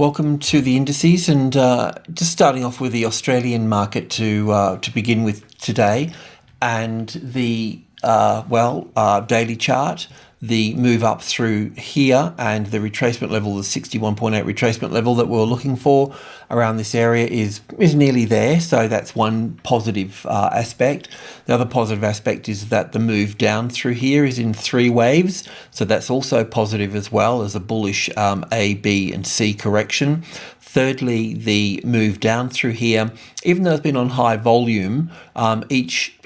Welcome to the indices, and just starting off with the Australian market to begin with today, and the daily chart. The move up through here and the retracement level, the 61.8 retracement level that we're looking for around this area is nearly there. So that's one positive aspect. The other positive aspect is that the move down through here is in three waves. So that's also positive as well as a bullish A, B and C correction. Thirdly, the move down through here, even though it's been on high volume, each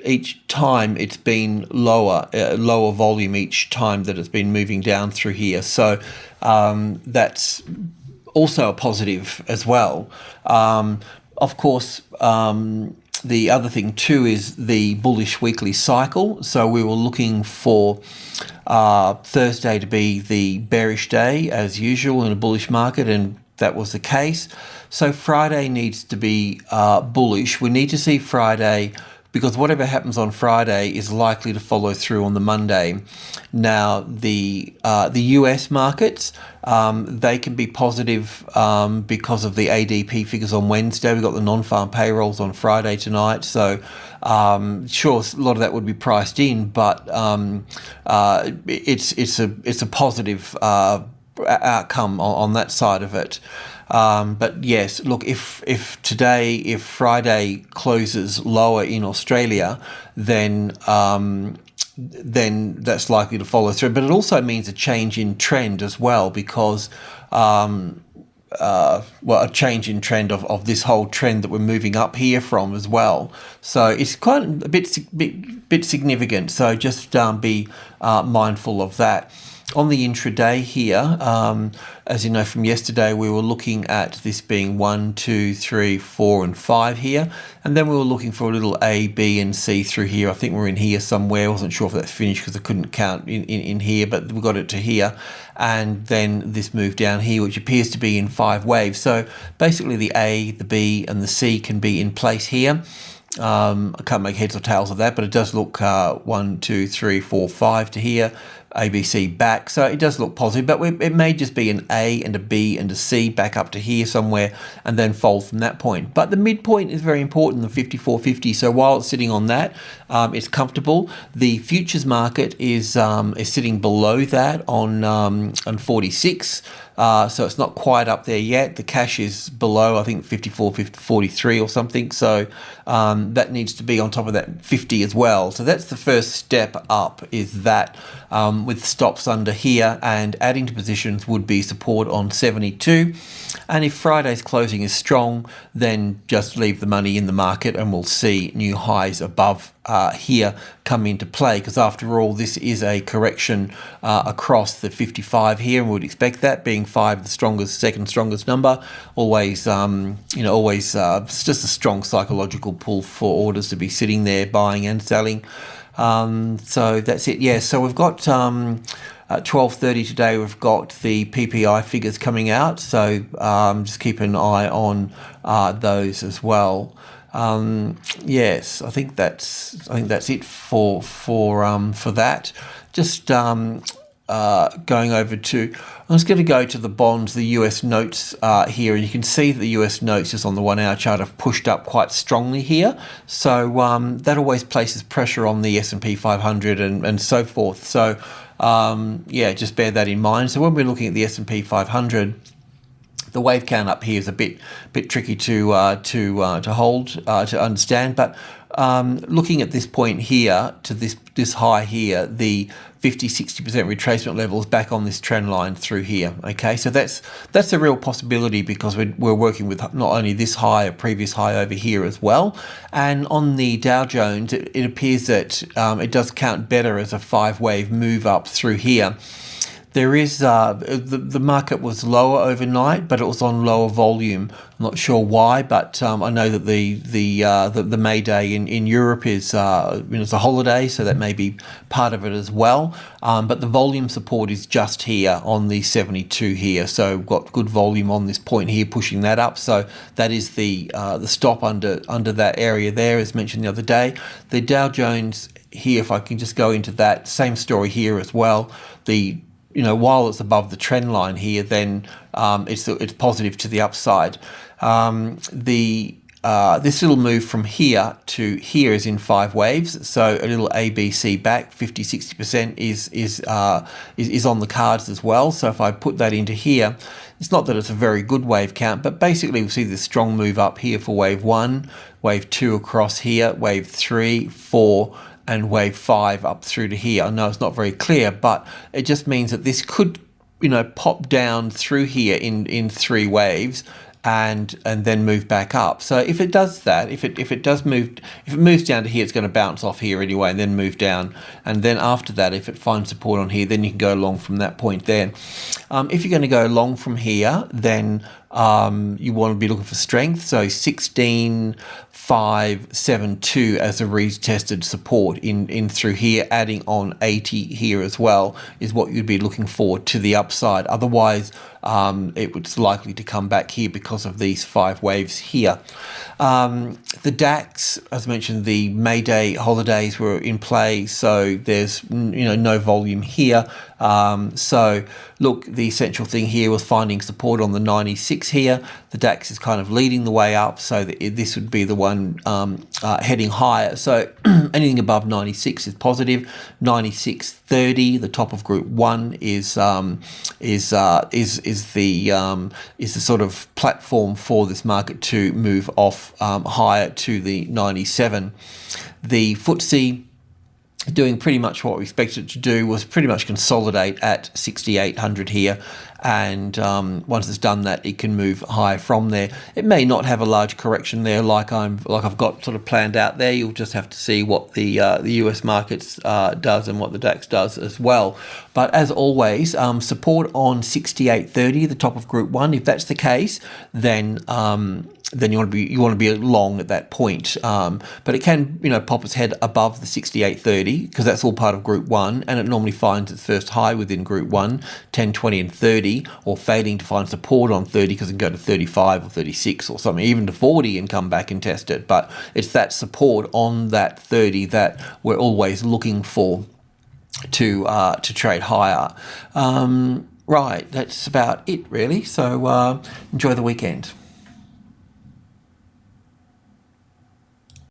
time it's been lower volume each time that it's been moving down through here. So that's also a positive as well. Of course, the other thing too is the bullish weekly cycle. So we were looking for Thursday to be the bearish day as usual in a bullish market, and that was the case. So Friday needs to be bullish. We need to see Friday, because whatever happens on Friday is likely to follow through on the Monday. Now, the US markets, they can be positive because of the ADP figures on Wednesday. We've got the non-farm payrolls on Friday tonight. So sure, a lot of that would be priced in, but it's a positive outcome on that side of it. But yes, look, if Friday closes lower in Australia, then that's likely to follow through. But it also means a change in trend as well, because a change in trend of this whole trend that we're moving up here from as well. So it's quite a bit significant. So just be mindful of that. On the intraday here, as you know from yesterday, we were looking at this being 1, 2, 3, 4 and 5 here, and then we were looking for a little A, B and C through here. I think we're in here somewhere. I wasn't sure if that's finished because I couldn't count in here, but we got it to here, and then this move down here, which appears to be in 5 waves. So basically the A, the B and the C can be in place here. I can't make heads or tails of that, but it does look 1, 2, 3, 4, 5 to here, ABC back, so it does look positive, but it may just be an A and a B and a C back up to here somewhere and then fold from that point. But the midpoint is very important, the 54.50, so while it's sitting on that, it's comfortable. The futures market is sitting below that on 46. So it's not quite up there yet. The cash is below, I think 43 or something. So that needs to be on top of that 50 as well. So that's the first step up, is that with stops under here, and adding to positions would be support on 72. And if Friday's closing is strong, then just leave the money in the market and we'll see new highs above here come into play, because after all, this is a correction across the 55 here, and we would expect that, being 5 the strongest, second strongest number. Always it's just a strong psychological pull for orders to be sitting there buying and selling. So that's it. Yeah, so we've got at 12:30 today, we've got the PPI figures coming out, so just keep an eye on those as well. Yes, I think that's it for that. Just going over to, I'm just going to go to the bonds, the US notes here, and you can see the US notes just on the 1 hour chart have pushed up quite strongly here. So that always places pressure on the S&P 500 and so forth. So yeah, just bear that in mind. So when we're looking at the S&P 500, the wave count up here is a bit tricky to hold, to understand, but looking at this point here to this high here, the 50-60% retracement level is back on this trend line through here. Okay, so that's a real possibility, because we're working with not only this high, a previous high over here as well. And on the Dow Jones, it appears that it does count better as a 5-wave move up through here. There is the market was lower overnight, but it was on lower volume. I'm not sure why, but I know that the May Day in Europe is it's a holiday, so that may be part of it as well. But the volume support is just here on the 72 here, so we've got good volume on this point here, pushing that up. So that is the stop under that area there, as mentioned the other day. The Dow Jones here, if I can just go into that, same story here as well. The while it's above the trend line here, then it's positive to the upside. This little move from here to here is in 5 waves, so a little ABC back 50-60% is on the cards as well. So if I put that into here, it's not that it's a very good wave count, but basically we'll see this strong move up here for wave 1, wave 2 across here, wave 3, 4, and wave 5 up through to here. I know it's not very clear, but it just means that this could pop down through here in 3 waves and then move back up. So if it does that, if it moves down to here, it's going to bounce off here anyway and then move down. And then after that, if it finds support on here, then you can go along from that point there. If you're going to go along from here, then you want to be looking for strength. So 16,572 as a retested support in through here, adding on 80 here as well is what you'd be looking for to the upside. Otherwise, it was likely to come back here because of these 5 waves here. The DAX, as I mentioned, the May Day holidays were in play, so there's no volume here. So look, the essential thing here was finding support on the 96 here. The DAX is kind of leading the way up, so this would be the one heading higher. So anything above 96 is positive. 96.30, the top of Group 1, is the sort of platform for this market to move off higher to the 97. The FTSE, doing pretty much what we expected it to do, was pretty much consolidate at 6,800 here, and once it's done that, it can move higher from there. It may not have a large correction there like I've got sort of planned out there. You'll just have to see what the US markets does and what the DAX does as well. But as always, support on 68.30, the top of Group 1. If that's the case, then you want to be long at that point. But it can pop its head above the 68.30 because that's all part of Group 1, and it normally finds its first high within Group 1, 10, 20, and 30, or failing to find support on 30 because it can go to 35 or 36 or something, even to 40 and come back and test it. But it's that support on that 30 that we're always looking for to trade higher. Right, that's about it really. So enjoy the weekend.